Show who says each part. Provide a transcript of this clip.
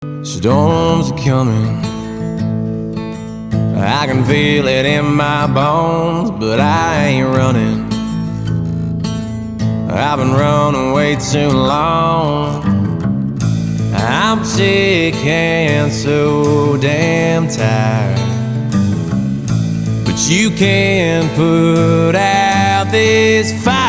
Speaker 1: Storms are coming, I can feel it in my bones, but I ain't running. I've been running way too long. I'm sick and so damn tired, but you can't put out this fire.